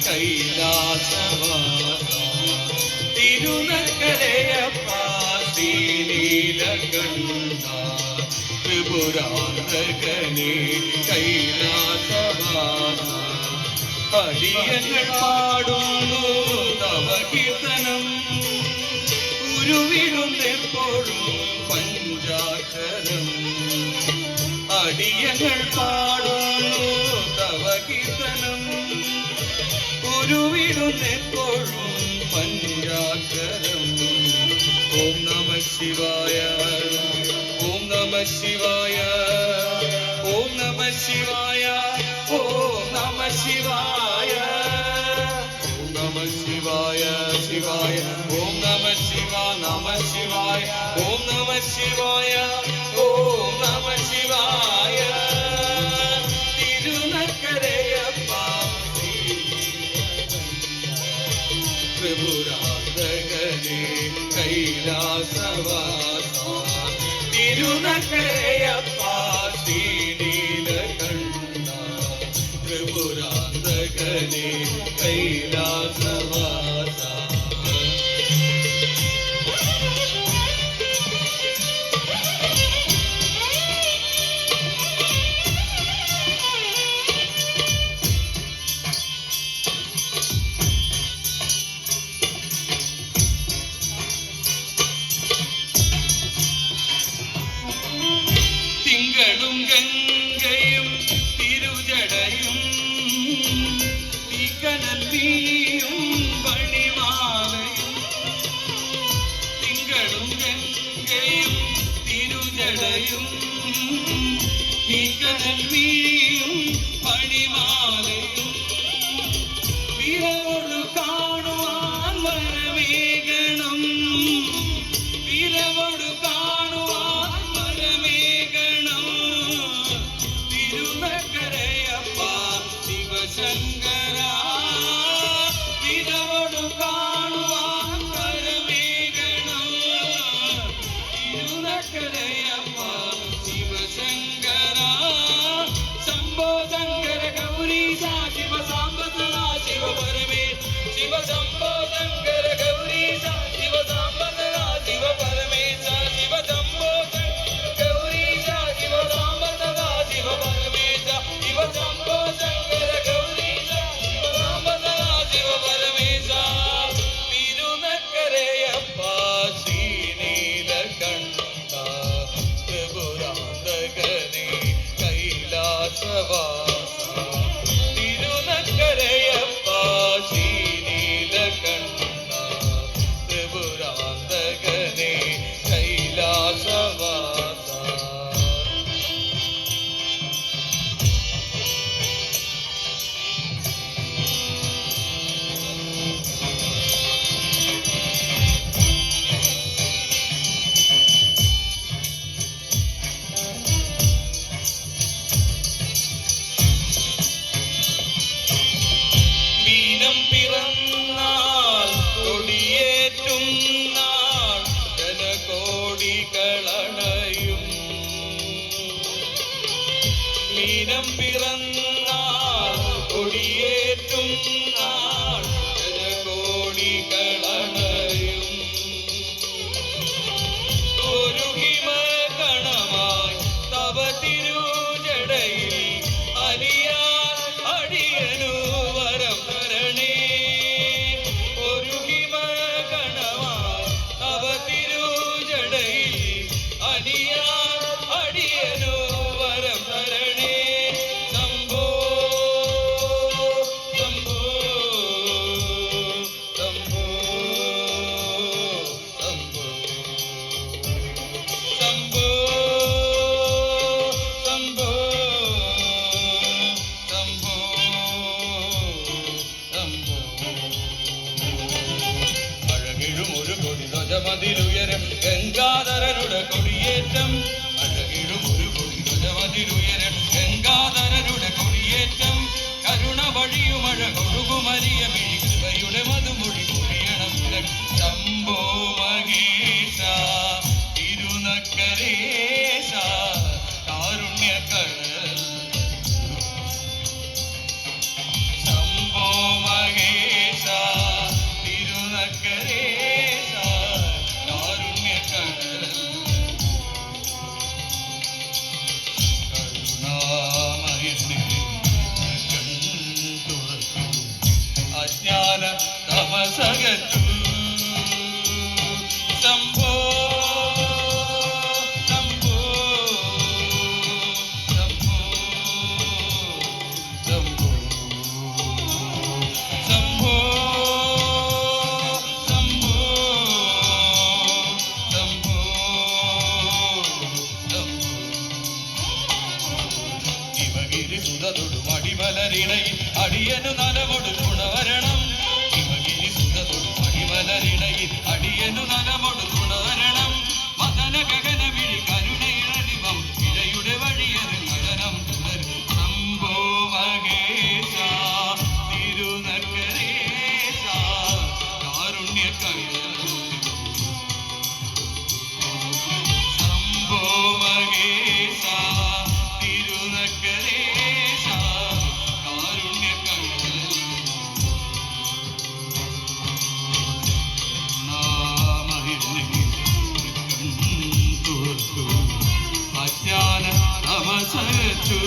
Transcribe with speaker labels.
Speaker 1: കൈലാസവാസ തിരുനക്കരയപ്പ ശ്രീനീലകണ്ഠ ത്രിപുരാന്തകനെ കൈലാസവാസ അടിയങ്ങൾ പാടുന്നു തവ കീർത്തനം ഉരുവിടുന്നെപ്പോഴും പഞ്ചാക്ഷരം അടിയങ്ങൾ പാടുന്നു തവ കീർത്തനം ഉരുവിടുന്നെപ്പോഴും പഞ്ചാക്ഷരം ഓം നമ ശിവായ ഓം നമ ശിവായ ഓം നമ ശിവായ ഓം നമ ശിവായ ഓം നമ ശിവായ ശിവായ ഓം നമ ശിവ നമ ശിവായ ഓം നമ ശിവായ ഓം നമ ശിവായ തിരുനക്കരയപ്പ ത്രിപുരാന്തകനെ കൈലാസവാസ തിരുനക്കരയപ്പ ശ്രീനീലകണ്ഠ ത്രിപുരാന്തകനെ കൈലാസവാസ തിങ്കളും ഗംഗയും തിരുജടയും തീക്കനൽവിയും പണിമാലയും തിങ്കളും ഗംഗയും തിരുജടയും തീക്കനൽവിയും പണിമാലയും വിരവോട് കാണുവാൻ വരവേഗണം വിരവോട് കാണുവാൻ വരവേഗണം തിരുനക്കരയപ്പ ശിവശങ്കര വിരവോട് കാണുവാൻ വരവേഗണം തിരുനക്കരയപ്പ ശിവശങ്കര ശംഭോ ശങ്കര ഗൗരീശ ശിവ സാമ്പതന ശിവ പരമേ ശിവ ശംഭോ ശങ്കര ഗൗരീശ ശിവ സാമ്പതന ശിവ പരമേശ ശിവ ശംഭോ ഗൗരീശ ശിവ സാമ്പതന ശിവ പരമേശ ശിവ ശംഭോ ശങ്കര ഗൗരീശ ശിവ സാമ്പതന ശിവ പരമേശ തിരുനക്കരയപ്പ ശ്രീനീലകണ്ഠ ത്രിപുരാന്തകനെ കൈലാസവാസ തിരുനക്കരയപ്പ ശ്രീനീലകണ്ഠ ത്രിപുരാന്തകനെ കൈലാസവാസ മീനം പിറന്നാൾ കൊടിയേറ്റും നാൾ ജനകോടികളണയും മീനം പിറന്നാൾ കൊടിയേറ്റും നാൾ ജനകോടികളണയും ഒരു ഹിമകണമായി തവ തിരുജടയിൽ അലിയാൻ അടിയനു വരം തരണേ ഒരു ഹിമകണമായി തവ തിരുജടയിൽ അലിയാൻ അടിയനു വരം തരണേ ശംഭോ ശംഭോ ശംഭോ തമസകറ്റു ശംഭോ ശംഭോ ശംഭോ ശംഭോ ശംഭോ ശംഭോ ശംഭോ ശിവഗിരി സുതതൊടു മടിമലരിണയിൽ അടിയനു നലമൊടു തുണവരണം ശിവഗിരി സുതതൊടു മടിമലരിണയിൽ അടിയനു നലമൊടു തുണവരണം മദന ഗഗന വിഴി കരുണയിളടിമം ഇഴയുടെ വഴിയറി നടനം തുടരും ശംഭോ മഹേശ തിരുനക്കരേശ കാരുണ്യ ശംഭോ മഹേശ തിരുനക്കരേശ കാരുണ്യ അജ്ഞാന തമസകറ്റു